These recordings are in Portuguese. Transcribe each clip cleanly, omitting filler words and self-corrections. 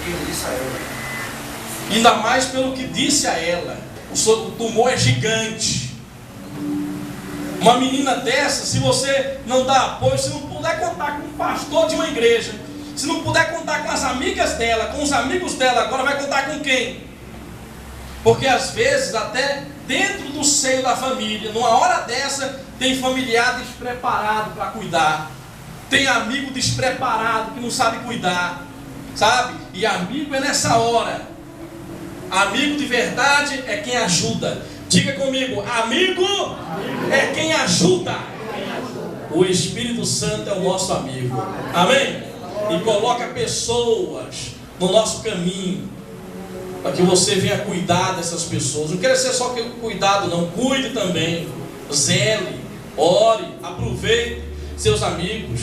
ele disse a ela. Ainda mais pelo que disse a ela. O tumor é gigante. Uma menina dessa, se você não dá apoio, se não puder contar com o pastor de uma igreja, se não puder contar com as amigas dela, com os amigos dela, agora vai contar com quem? Porque às vezes até dentro do seio da família, numa hora dessa, tem familiar despreparado para cuidar, tem amigo despreparado que não sabe cuidar, sabe? E amigo é nessa hora. Amigo de verdade é quem ajuda. Diga comigo, amigo é quem ajuda. O Espírito Santo é o nosso amigo. Amém? E coloca pessoas no nosso caminho para que você venha cuidar dessas pessoas. Não quer ser só cuidado, não. Cuide também. Zele, ore, aproveite seus amigos.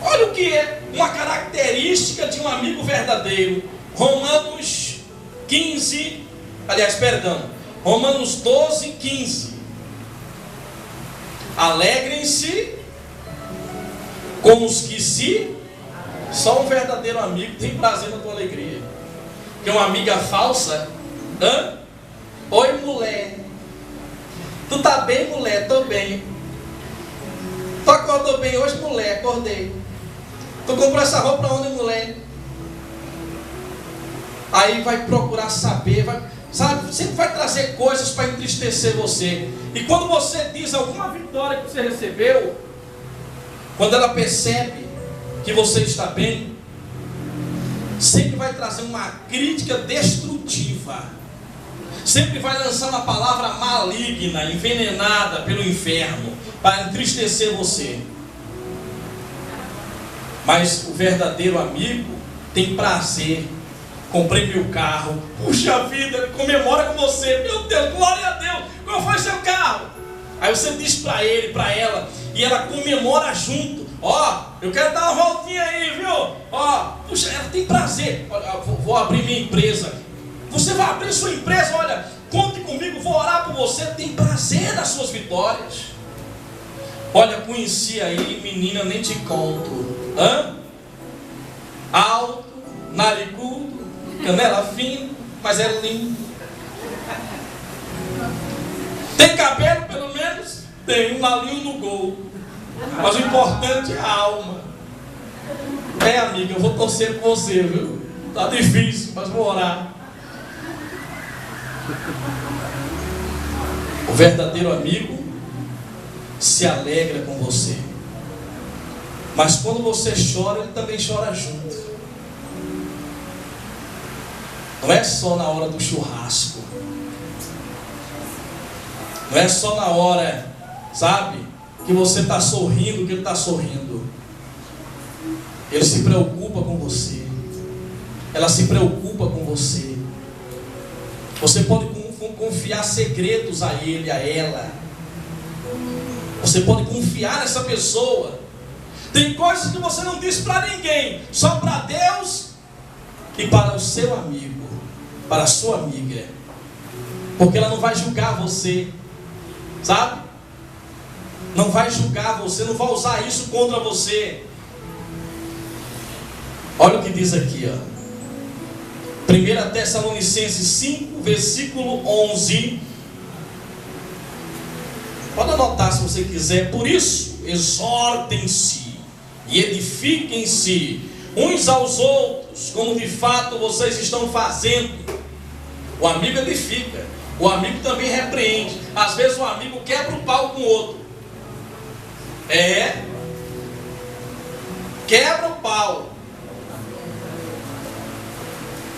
Olha o que é uma característica de um amigo verdadeiro. Romanos 12, 15. Alegrem-se com os que se... Só um verdadeiro amigo tem prazer na tua alegria. Porque uma amiga falsa... Oi, mulher. Tu tá bem, mulher? Tô bem. Tu acordou bem hoje, mulher? Acordei. Tu comprou essa roupa onde, mulher? Aí vai procurar saber, sabe? Sempre vai trazer coisas para entristecer você. E quando você diz alguma vitória que você recebeu, quando ela percebe que você está bem, sempre vai trazer uma crítica destrutiva. Sempre vai lançar uma palavra maligna, envenenada pelo inferno, para entristecer você. Mas o verdadeiro amigo tem prazer. Comprei meu carro, puxa vida, comemora com você, meu Deus, glória a Deus, qual foi seu carro? Aí você diz para ele, para ela, e ela comemora junto. Ó, eu quero dar uma voltinha aí, viu? Ó, puxa, ela tem prazer. Vou abrir minha empresa. Você vai abrir sua empresa, olha, conte comigo, vou orar por você. Tem prazer nas suas vitórias. Olha, conheci aí, menina, nem te conto. Alto, narigudo, canela fina, mas é lindo. Tem cabelo pelo menos? Tem um nalinho no gol. Mas o importante é a alma. Amiga, eu vou torcer por você, viu? Tá difícil, mas vou orar. O verdadeiro amigo se alegra com você. Mas quando você chora, ele também chora junto. Não é só na hora do churrasco. Não é só na hora, sabe, que você está sorrindo, que ele está sorrindo. Ele se preocupa com você. Ela se preocupa com você. Você pode confiar segredos a ele, a ela. Você pode confiar nessa pessoa. Tem coisas que você não diz para ninguém, só para Deus e para o seu amigo, para a sua amiga. Porque ela não vai julgar você, sabe? Não vai julgar você, não vai usar isso contra você. Olha o que diz aqui, ó. 1 Tessalonicenses 5, versículo 11. Pode anotar se você quiser. Por isso, exortem-se e edifiquem-se uns aos outros, como de fato vocês estão fazendo. O amigo edifica, o amigo também repreende. Às vezes o amigo quebra o pau com o outro. Quebra o pau.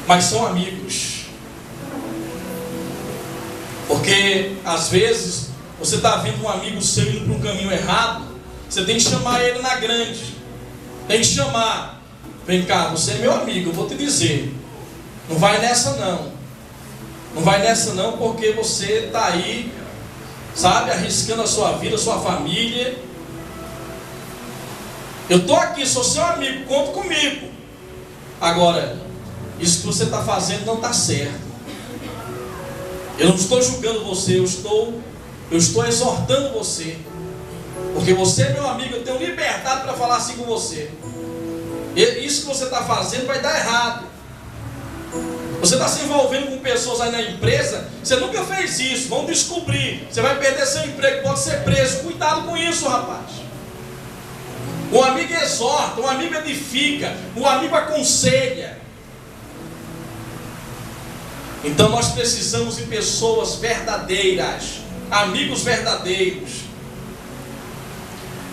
Mas são amigos. Porque às vezes você está vendo um amigo seu indo para um caminho errado. Você tem que chamar ele na grande. Tem que chamar. Vem cá, você é meu amigo, eu vou te dizer. Não vai nessa não. Não vai nessa não, porque você está aí, sabe, arriscando a sua vida, a sua família. Eu estou aqui, sou seu amigo, conta comigo. Agora, isso que você está fazendo não está certo. Eu não estou julgando você, eu estou exortando você. Porque você é meu amigo, eu tenho liberdade para falar assim com você. Isso que você está fazendo vai dar errado. Você está se envolvendo com pessoas aí na empresa, você nunca fez isso, vão descobrir, você vai perder seu emprego, pode ser preso. Cuidado com isso, rapaz. O amigo exorta, o amigo edifica, o amigo aconselha. Então nós precisamos de pessoas verdadeiras, amigos verdadeiros.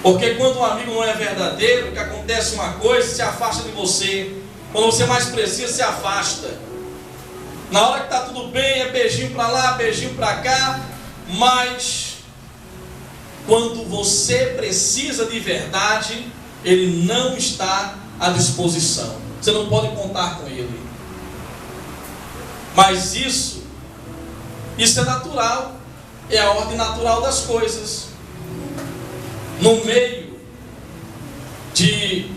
Porque quando um amigo não é verdadeiro, que acontece uma coisa, se afasta de você. Quando você mais precisa, se afasta. Na hora que está tudo bem, é beijinho para lá, beijinho para cá. Mas quando você precisa de verdade, ele não está à disposição. Você não pode contar com ele. Mas isso é natural. É a ordem natural das coisas. No meio de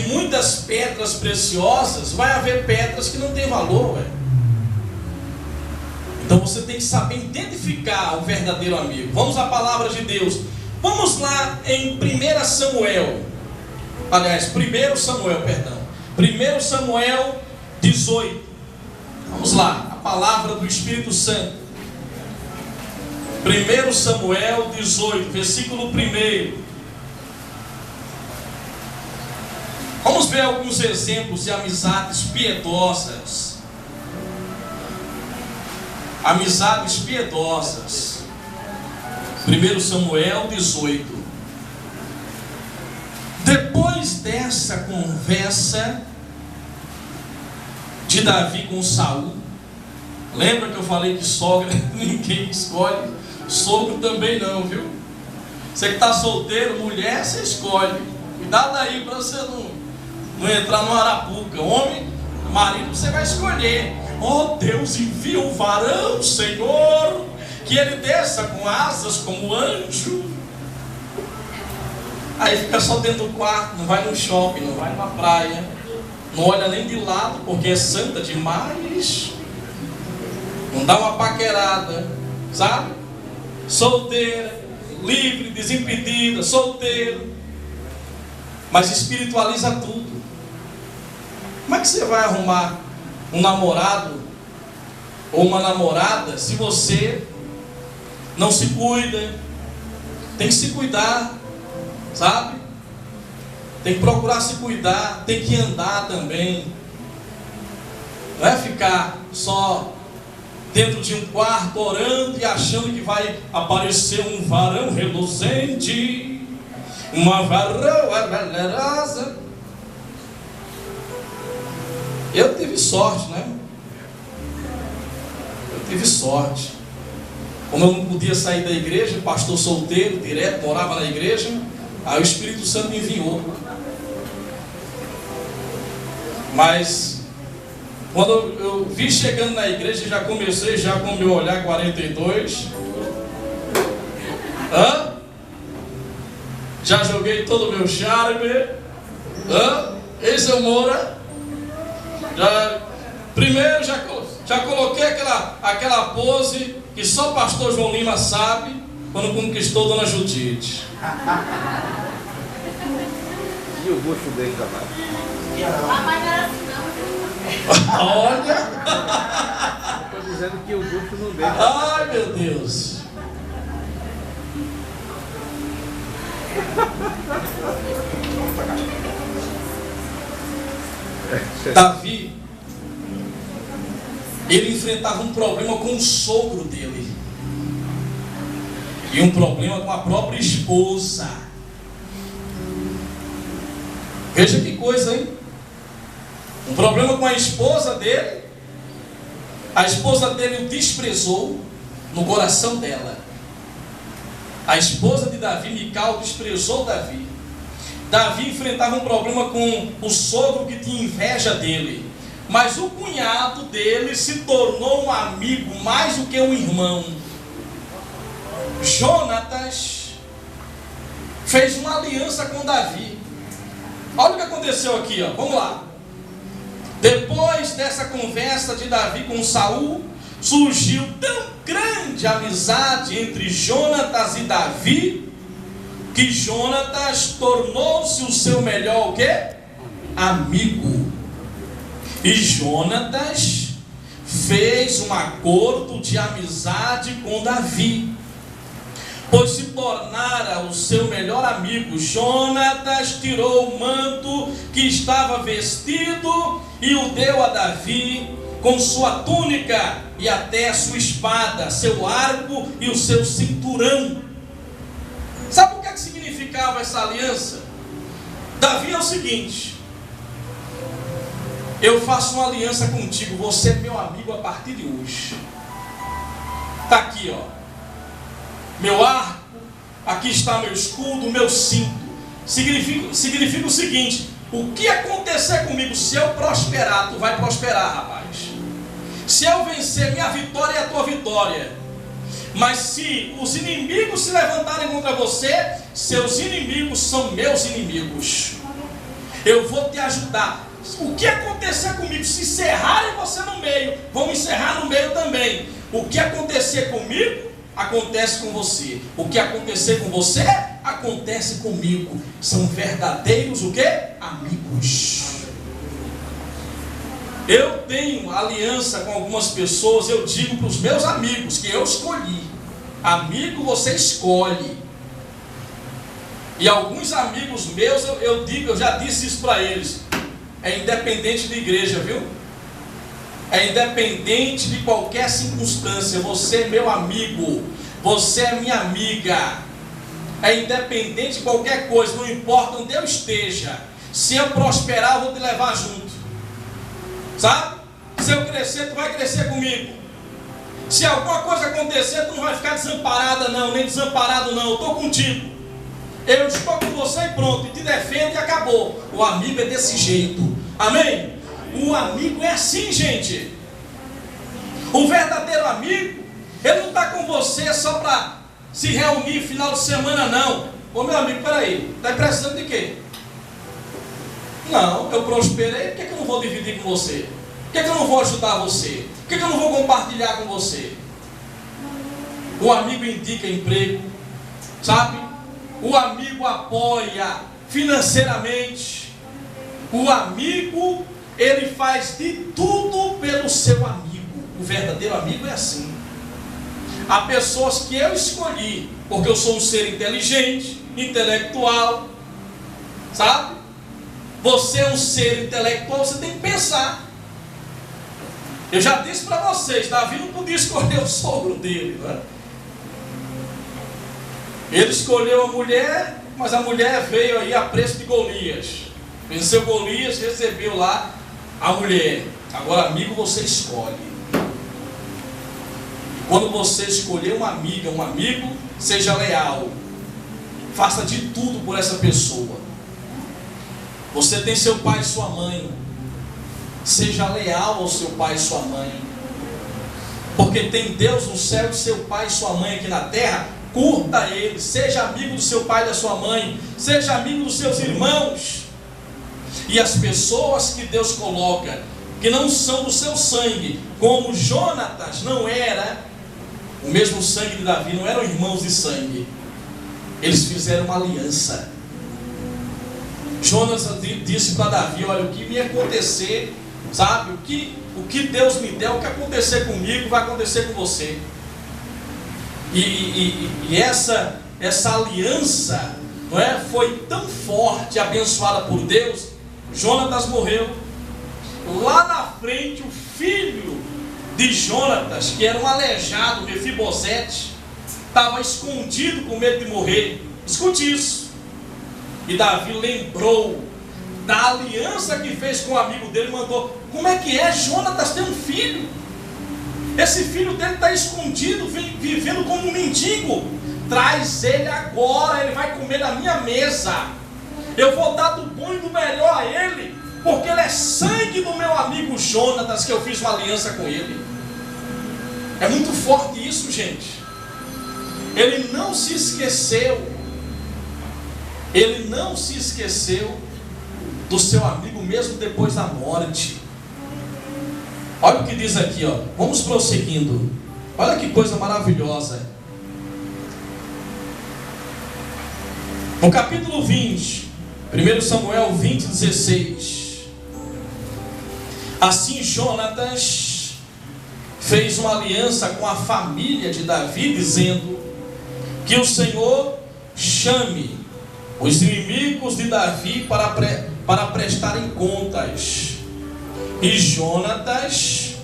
muitas pedras preciosas, vai haver pedras que não têm valor. Então você tem que saber identificar o verdadeiro amigo. Vamos à palavra de Deus. Vamos lá em 1 Samuel. Aliás, 1 Samuel, perdão. 1 Samuel 18. Vamos lá, a palavra do Espírito Santo. 1 Samuel 18, versículo 1. Vamos ver alguns exemplos de amizades piedosas. Amizades piedosas. 1 Samuel 18. Depois dessa conversa de Davi com Saul, lembra que eu falei que sogra ninguém escolhe? Sogro também não, viu? Você que está solteiro, mulher, você escolhe. Cuidado aí para você não entrar no arapuca. Homem, marido, você vai escolher. Oh, Deus envia um varão, Senhor, que ele desça com asas como anjo. Aí fica só dentro do quarto, não vai no shopping, não vai numa praia, não olha nem de lado, porque é santa demais. Não dá uma paquerada, sabe? Solteira, livre, desimpedida, solteiro, mas espiritualiza tudo. Como é que você vai arrumar um namorado ou uma namorada se você não se cuida? Tem que se cuidar, sabe? Tem que procurar se cuidar, tem que andar também. Não é ficar só dentro de um quarto orando e achando que vai aparecer um varão reluzente, uma varoa valerosa. Eu tive sorte, né? Eu tive sorte. Como eu não podia sair da igreja, pastor solteiro, direto, morava na igreja, aí o Espírito Santo me enviou. Mas quando eu vi chegando na igreja, já comecei já com o meu olhar 42. Já joguei todo o meu charme. Esse é o Moura. Primeiro já coloquei aquela pose que só o pastor João Lima sabe quando conquistou Dona Judite. E o bucho dele também? Olha! Estou dizendo que o bucho não deixa. Ai, meu Deus! Davi, ele enfrentava um problema com o sogro dele e um problema com a própria esposa. Veja que coisa, hein? Um problema com a esposa dele. A esposa dele o desprezou no coração dela. A esposa de Davi, Mical, desprezou Davi. Davi enfrentava um problema com o sogro que tinha inveja dele. Mas o cunhado dele se tornou um amigo mais do que um irmão. Jonatas fez uma aliança com Davi. Olha o que aconteceu aqui, ó. Vamos lá. Depois dessa conversa de Davi com Saul, surgiu tão grande amizade entre Jonatas e Davi, que Jonatas tornou-se o seu melhor o quê? amigo. E Jonatas fez um acordo de amizade com Davi, pois se tornara o seu melhor amigo. Jonatas tirou o manto que estava vestido e o deu a Davi, com sua túnica e até sua espada, seu arco e o seu cinturão. Sabe o que significava essa aliança? Davi é o seguinte: eu faço uma aliança contigo, você é meu amigo a partir de hoje. Está aqui, ó, meu arco, aqui está meu escudo, meu cinto. Significa o seguinte: o que acontecer comigo, se eu prosperar, tu vai prosperar, rapaz. Se eu vencer, minha vitória é a tua vitória. Mas se os inimigos se levantarem contra você, seus inimigos são meus inimigos. Eu vou te ajudar. O que acontecer comigo, se encerrarem você no meio, vão encerrar no meio também. O que acontecer comigo, acontece com você. O que acontecer com você, acontece comigo. São verdadeiros o quê? Amigos. Eu tenho aliança com algumas pessoas, eu digo para os meus amigos que eu escolhi. Amigo você escolhe. E alguns amigos meus, eu já disse isso para eles. É independente de igreja, viu? É independente de qualquer circunstância. Você é meu amigo, você é minha amiga. É independente de qualquer coisa, não importa onde eu esteja. Se eu prosperar, eu vou te levar junto. Sabe? Se eu crescer, tu vai crescer comigo. Se alguma coisa acontecer, tu não vai ficar desamparada não, nem desamparado não. Eu estou contigo. Eu estou com você e pronto, e te defendo e acabou. O amigo é desse jeito. Amém? O amigo é assim, gente. O verdadeiro amigo, ele não está com você só para se reunir final de semana, não. Ô meu amigo, peraí, está precisando de quê? Não, eu prosperei, por que eu não vou dividir com você? Por que eu não vou ajudar você? Por que eu não vou compartilhar com você? O amigo indica emprego, sabe? O amigo apoia financeiramente. O amigo, ele faz de tudo pelo seu amigo. O verdadeiro amigo é assim. Há pessoas que eu escolhi, porque eu sou um ser inteligente, intelectual, sabe? Você é um ser intelectual, você tem que pensar. Eu já disse para vocês, Davi não podia escolher o sogro dele, né? Ele escolheu a mulher, mas a mulher veio aí a preço de Golias. Venceu Golias, recebeu lá a mulher. Agora, amigo, você escolhe. Quando você escolher uma amiga, um amigo, seja leal. Faça de tudo por essa pessoa. Você tem seu pai e sua mãe. Seja leal ao seu pai e sua mãe. Porque tem Deus no céu e seu pai e sua mãe aqui na terra. Curta ele. Seja amigo do seu pai e da sua mãe. Seja amigo dos seus irmãos. E as pessoas que Deus coloca, que não são do seu sangue, como Jonatas não era o mesmo sangue de Davi, não eram irmãos de sangue. Eles fizeram uma aliança. Jonas disse para Davi: olha, o que me acontecer, sabe, o que Deus me der, o que acontecer comigo, vai acontecer com você. E essa aliança, não é, foi tão forte, abençoada por Deus. Jonatas morreu. Lá na frente, o filho de Jonatas, que era um aleijado, Mefibosete, estava escondido com medo de morrer. Escute isso. E Davi lembrou da aliança que fez com o amigo dele, mandou: como é que é? Jonatas tem um filho. Esse filho dele está escondido, vivendo como um mendigo. Traz ele agora, ele vai comer na minha mesa. Eu vou dar do bom e do melhor a ele, porque ele é sangue do meu amigo Jonatas, que eu fiz uma aliança com ele. É muito forte isso, gente. Ele não se esqueceu. Ele não se esqueceu do seu amigo mesmo depois da morte. Olha o que diz aqui, ó. Vamos prosseguindo. Olha que coisa maravilhosa. No capítulo 20, 1 Samuel 20, 16. Assim Jonatas fez uma aliança com a família de Davi, dizendo que o Senhor chame os inimigos de Davi para prestarem contas. E Jonatas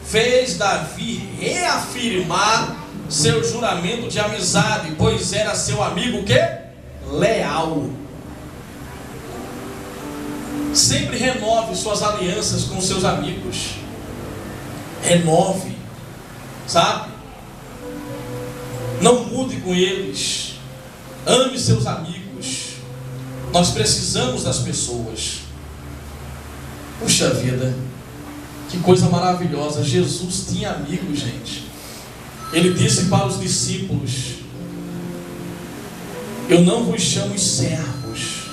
fez Davi reafirmar seu juramento de amizade, pois era seu amigo que? Leal. Sempre renove suas alianças com seus amigos. Renove, sabe? Não mude com eles. Ame seus amigos. Nós precisamos das pessoas. Puxa vida, que coisa maravilhosa. Jesus tinha amigos, gente. Ele disse para os discípulos: eu não vos chamo servos,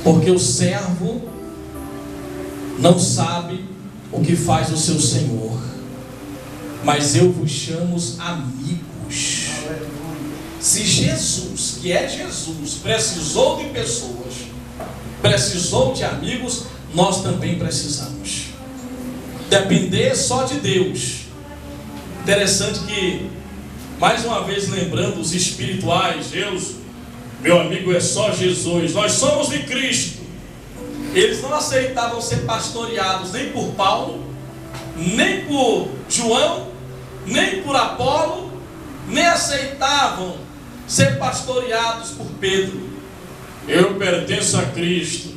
porque o servo não sabe o que faz o seu senhor, mas eu vos chamo amigos. Se Jesus, que é Jesus, precisou de pessoas, precisou de amigos, nós também precisamos. Depender só de Deus. Interessante que, mais uma vez lembrando os espirituais, Deus, meu amigo é só Jesus, nós somos de Cristo. Eles não aceitavam ser pastoreados nem por Paulo, nem por João, nem por Apolo, nem aceitavam ser pastoreados por Pedro. Eu pertenço a Cristo.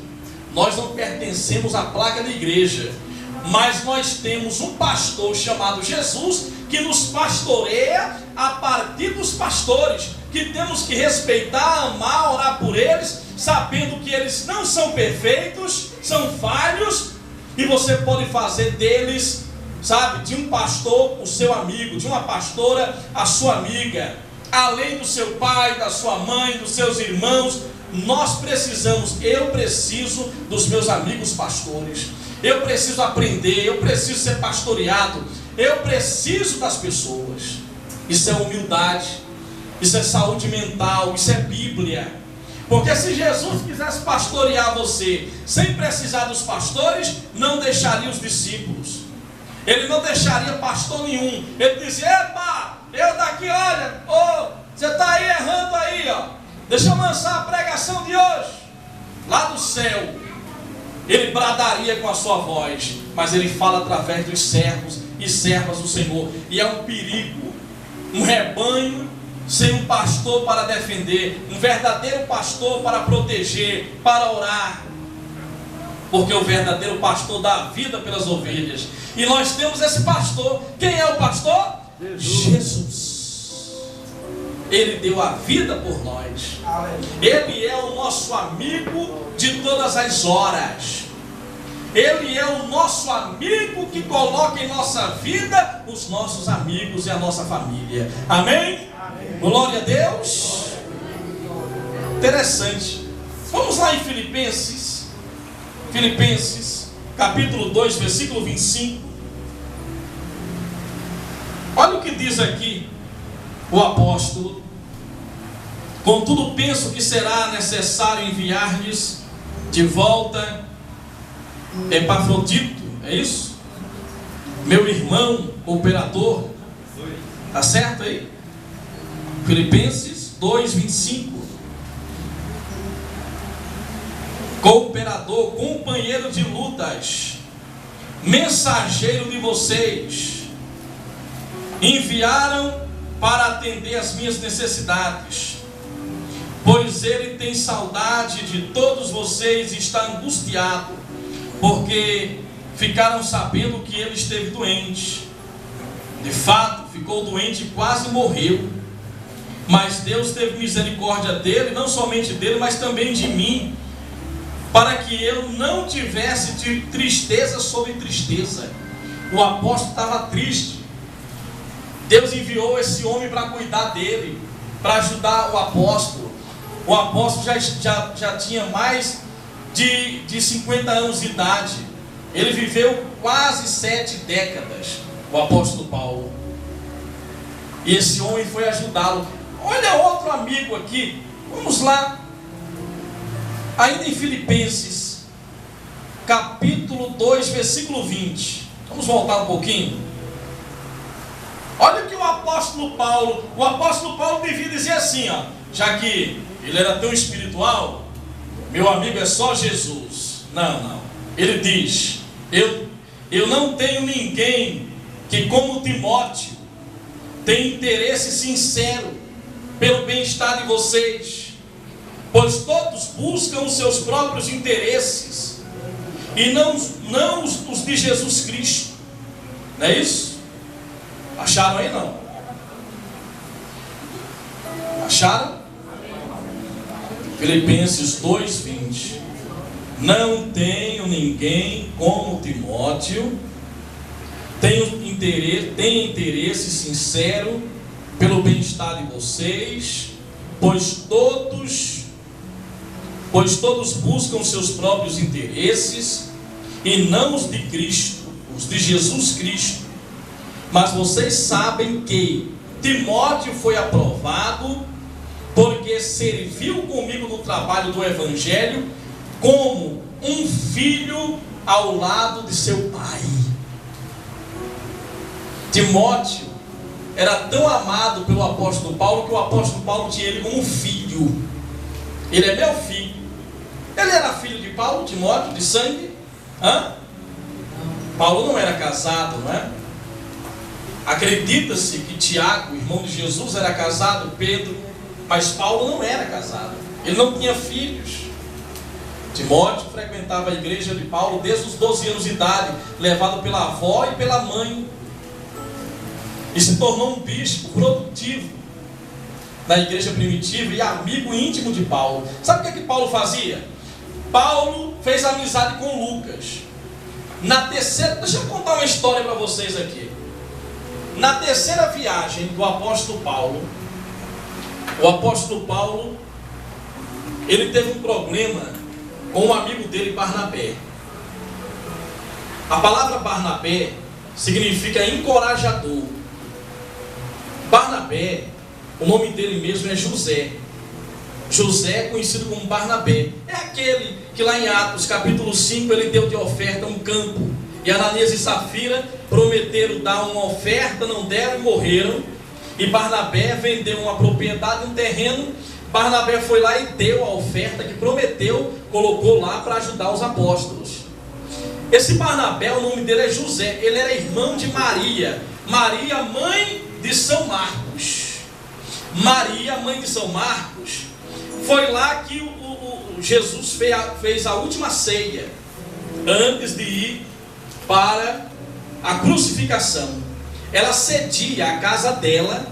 Nós não pertencemos à placa da igreja, mas nós temos um pastor chamado Jesus, que nos pastoreia a partir dos pastores, que temos que respeitar, amar, orar por eles, sabendo que eles não são perfeitos, são falhos, e você pode fazer deles, sabe, de um pastor o seu amigo, de uma pastora a sua amiga, além do seu pai, da sua mãe, dos seus irmãos. Nós precisamos, eu preciso dos meus amigos pastores, eu preciso aprender, eu preciso ser pastoreado, eu preciso das pessoas. Isso é humildade, isso é saúde mental, isso é Bíblia. Porque se Jesus quisesse pastorear você sem precisar dos pastores, não deixaria os discípulos, ele não deixaria pastor nenhum. Ele dizia: epa, eu daqui, olha, você está aí errando aí, ó. Deixa eu lançar a pregação de hoje. Lá do céu, ele bradaria com a sua voz, mas ele fala através dos servos e servas do Senhor. E é um perigo, um rebanho sem um pastor para defender, um verdadeiro pastor para proteger, para orar. Porque o verdadeiro pastor dá a vida pelas ovelhas. E nós temos esse pastor. Quem é o pastor? Jesus. Ele deu a vida por nós. Ele é o nosso amigo de todas as horas. Ele é o nosso amigo que coloca em nossa vida os nossos amigos e a nossa família. Amém? Amém. Glória a Deus. Interessante. Vamos lá em Filipenses. Filipenses, capítulo 2, versículo 25. Olha o que diz aqui o apóstolo: contudo penso que será necessário enviar-lhes de volta Epafrodito, é isso? Meu irmão cooperador. Está certo aí? Filipenses 2, 25. Cooperador, companheiro de lutas, mensageiro de vocês, enviaram para atender as minhas necessidades, pois ele tem saudade de todos vocês e está angustiado, porque ficaram sabendo que ele esteve doente. De fato, ficou doente e quase morreu, mas Deus teve misericórdia dele, não somente dele, mas também de mim, para que eu não tivesse de tristeza sobre tristeza. O apóstolo estava triste. Deus enviou esse homem para cuidar dele, para ajudar o apóstolo. O apóstolo já tinha mais de 50 anos de idade. Ele viveu quase 7 décadas, o apóstolo Paulo. E esse homem foi ajudá-lo. Olha outro amigo aqui, vamos lá. Ainda em Filipenses, capítulo 2, versículo 20. Vamos voltar um pouquinho. Olha o que o apóstolo Paulo devia dizer assim, ó, já que ele era tão espiritual, meu amigo é só Jesus. Não. Ele diz, eu não tenho ninguém que como Timóteo tem interesse sincero pelo bem-estar de vocês, pois todos buscam os seus próprios interesses e não os de Jesus Cristo. Não é isso? Acharam aí não? Acharam? Filipenses 2:20. Não tenho ninguém como Timóteo, tem interesse sincero pelo bem-estar de vocês, pois todos buscam seus próprios interesses e não os de Cristo, os de Jesus Cristo. Mas vocês sabem que Timóteo foi aprovado porque serviu comigo no trabalho do Evangelho como um filho ao lado de seu pai. Timóteo era tão amado pelo apóstolo Paulo que o apóstolo Paulo tinha ele como um filho. Ele é meu filho. Ele era filho de Paulo, Timóteo, de sangue? Paulo não era casado, não é? Acredita-se que Tiago, irmão de Jesus, era casado, Pedro, mas Paulo não era casado. Ele não tinha filhos. Timóteo frequentava a igreja de Paulo desde os 12 anos de idade, levado pela avó e pela mãe, e se tornou um bispo produtivo na igreja primitiva e amigo íntimo de Paulo. Sabe o que Paulo fazia? Paulo fez amizade com Lucas. Na terceira, deixa eu contar uma história para vocês aqui. Na terceira viagem do apóstolo Paulo, o apóstolo Paulo, ele teve um problema com um amigo dele, Barnabé. A palavra Barnabé significa encorajador. Barnabé, o nome dele mesmo é José. José é conhecido como Barnabé. É aquele que lá em Atos capítulo 5 ele deu de oferta um campo. E Ananias e Safira prometeram dar uma oferta, não deram e morreram. E Barnabé vendeu uma propriedade, um terreno. Barnabé foi lá e deu a oferta que prometeu, colocou lá para ajudar os apóstolos. Esse Barnabé, o nome dele é José. Ele era irmão de Maria. Maria, mãe de São Marcos. Maria, mãe de São Marcos, foi lá que Jesus fez a última ceia, antes de ir para a crucificação. Ela cedia a casa dela,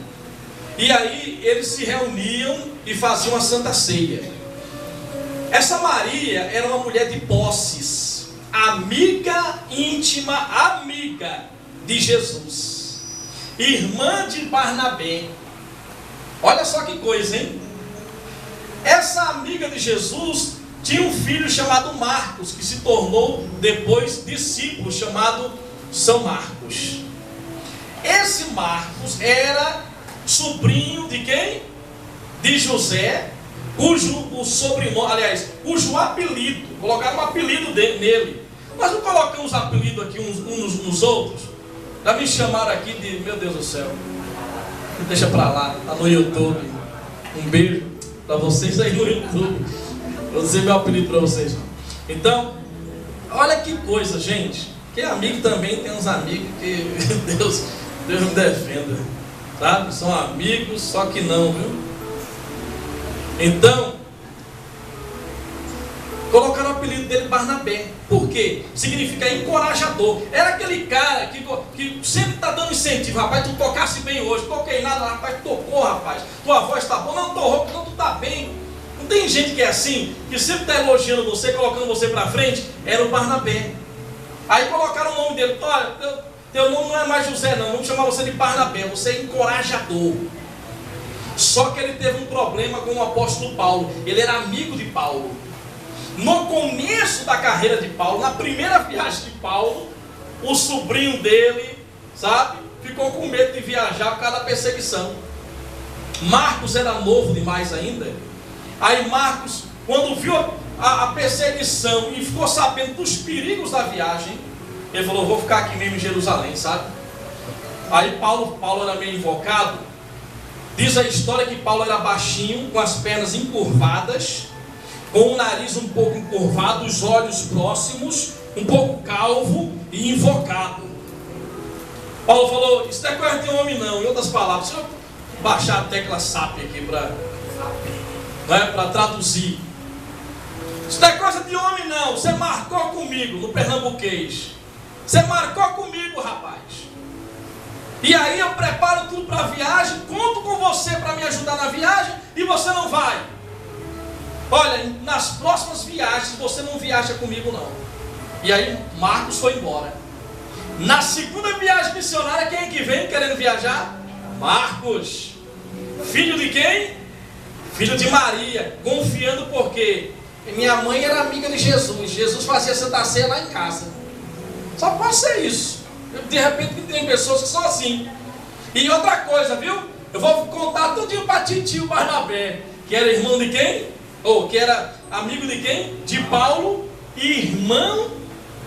e aí eles se reuniam e faziam a Santa Ceia. Essa Maria era uma mulher de posses, amiga íntima, amiga de Jesus, irmã de Barnabé. Olha só que coisa, hein? Essa amiga de Jesus tinha um filho chamado Marcos, que se tornou depois discípulo, chamado São Marcos. Esse Marcos era sobrinho de quem? De José, cujo cujo apelido, colocaram um apelido nele. Nós não colocamos apelido aqui uns nos outros. Já me chamaram aqui de, meu Deus do céu, deixa pra lá, tá no YouTube. Um beijo para vocês aí no YouTube. Vou dizer meu apelido para vocês. Então, olha que coisa, gente. Que amigo também tem uns amigos que Deus me defenda, sabe? São amigos, só que não, viu? Então, colocaram o apelido dele Barnabé. Por quê? Significa encorajador. Era aquele cara que sempre está dando incentivo. Rapaz, tu tocasse bem hoje. Toquei nada, rapaz, tocou, rapaz. Tua voz está boa. Não, tô rouco, não, tu está bem. Não tem gente que é assim, que sempre está elogiando você, colocando você para frente. Era o Barnabé. Aí colocaram o nome dele. Olha, teu nome não é mais José, não. Vamos chamar você de Barnabé. Você é encorajador. Só que ele teve um problema com o apóstolo Paulo. Ele era amigo de Paulo. No começo da carreira de Paulo, na primeira viagem de Paulo, o sobrinho dele, sabe, ficou com medo de viajar por causa da perseguição. Marcos era novo demais ainda. Aí Marcos, quando viu a perseguição e ficou sabendo dos perigos da viagem, ele falou: vou ficar aqui mesmo em Jerusalém, sabe? Aí Paulo era meio invocado. Diz a história que Paulo era baixinho, com as pernas encurvadas, com o nariz um pouco encurvado, os olhos próximos, um pouco calvo e invocado. Paulo falou: isso não é coisa de homem não. Em outras palavras, deixa eu baixar a tecla SAP aqui para traduzir. Isso não é coisa de homem não. Você marcou comigo no pernambuquês. Você marcou comigo, rapaz. E aí eu preparo tudo para a viagem, conto com você para me ajudar na viagem e você não vai. Olha, nas próximas viagens você não viaja comigo não. E aí Marcos foi embora. Na segunda viagem missionária, quem é que vem querendo viajar? Marcos. Filho de quem? Filho de Maria. Confiando porque minha mãe era amiga de Jesus. Jesus fazia Santa Ceia lá em casa. Só pode ser isso. De repente tem pessoas que são assim. E outra coisa, viu? Eu vou contar tudinho para titio Barnabé, que era irmão de quem? Ou que era amigo de quem? De Paulo e irmão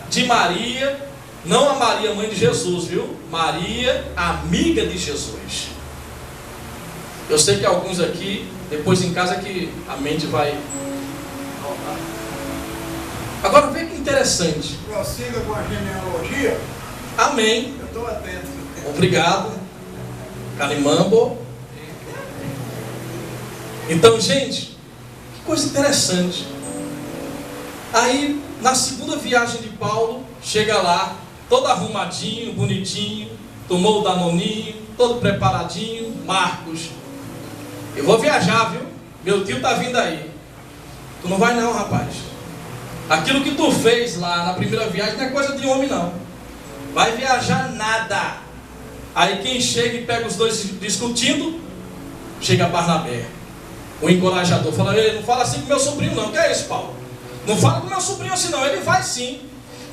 de Maria. Não a Maria, mãe de Jesus, viu? Maria, amiga de Jesus. Eu sei que alguns aqui, depois em casa, que a mente vai... Agora vê que interessante. Prossiga com a genealogia. Amém. Eu estou atento. Obrigado. Calimambo. Então, gente, que coisa interessante. Aí, na segunda viagem de Paulo, chega lá, todo arrumadinho, bonitinho, tomou o danoninho, todo preparadinho. Marcos: eu vou viajar, viu? Meu tio está vindo aí. Tu não vai não, rapaz. Aquilo que tu fez lá na primeira viagem não é coisa de homem não. Vai viajar nada. Aí quem chega e pega os dois discutindo, chega Barnabé, o encorajador, fala: ei, não fala assim com meu sobrinho não. Que é isso, Paulo? Não fala com meu sobrinho assim não. Ele vai sim.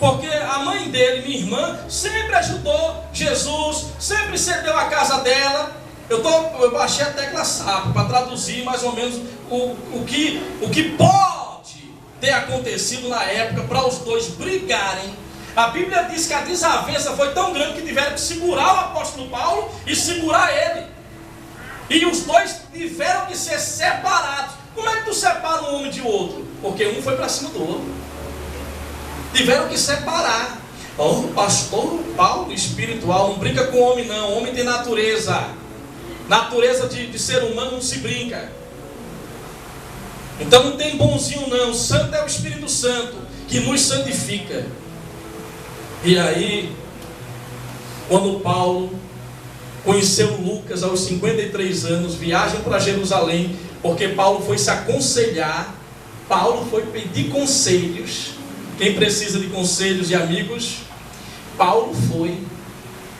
Porque a mãe dele, minha irmã, sempre ajudou Jesus, sempre cedeu a casa dela. Eu baixei a tecla SAP para traduzir mais ou menos o que pode ter acontecido na época para os dois brigarem. A Bíblia diz que a desavença foi tão grande que tiveram que segurar o apóstolo Paulo e segurar ele. E os dois tiveram que ser separados. Como é que tu separa um homem de outro? Porque um foi para cima do outro. Tiveram que separar. O pastor Paulo espiritual não brinca com o homem não. O homem tem natureza. Natureza de ser humano não se brinca. Então não tem bonzinho não. O santo é o Espírito Santo que nos santifica. E aí, quando Paulo conheceu Lucas aos 53 anos, viajam para Jerusalém, porque Paulo foi se aconselhar. Paulo foi pedir conselhos. Quem precisa de conselhos e amigos? Paulo foi.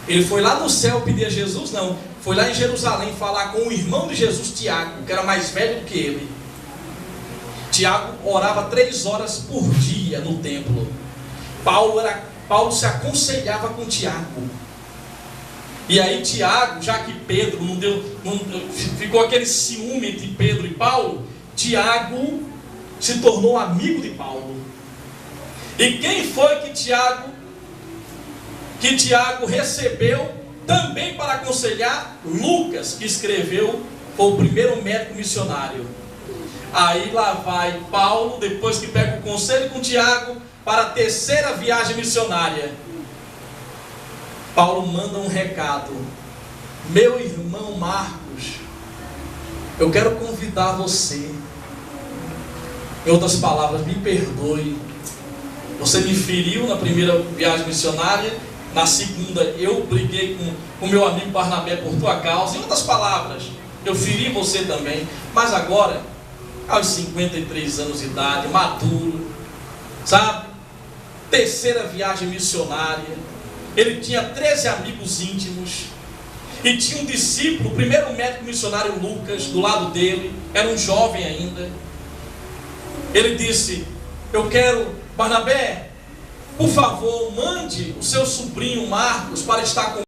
Ele foi lá no céu pedir a Jesus? Não. Foi lá em Jerusalém falar com o irmão de Jesus, Tiago, que era mais velho do que ele. Tiago orava 3 horas por dia no templo. Paulo se aconselhava com Tiago. E aí Tiago, já que Pedro ficou aquele ciúme entre Pedro e Paulo, Tiago se tornou amigo de Paulo. E quem foi que Tiago recebeu também para aconselhar? Lucas, que escreveu, foi o primeiro médico missionário. Aí lá vai Paulo, depois que pega o conselho com Tiago, para a terceira viagem missionária. Paulo manda um recado: meu irmão Marcos, eu quero convidar você. Em outras palavras, me perdoe. Você me feriu na primeira viagem missionária. Na segunda eu briguei com meu amigo Barnabé por tua causa. Em outras palavras, eu feri você também. Mas agora, aos 53 anos de idade, maduro, sabe? Terceira viagem missionária. Ele tinha 13 amigos íntimos. E tinha um discípulo, o primeiro médico missionário, Lucas, do lado dele. Era um jovem ainda. Ele disse: eu quero, Barnabé, por favor, mande o seu sobrinho Marcos para estar comigo.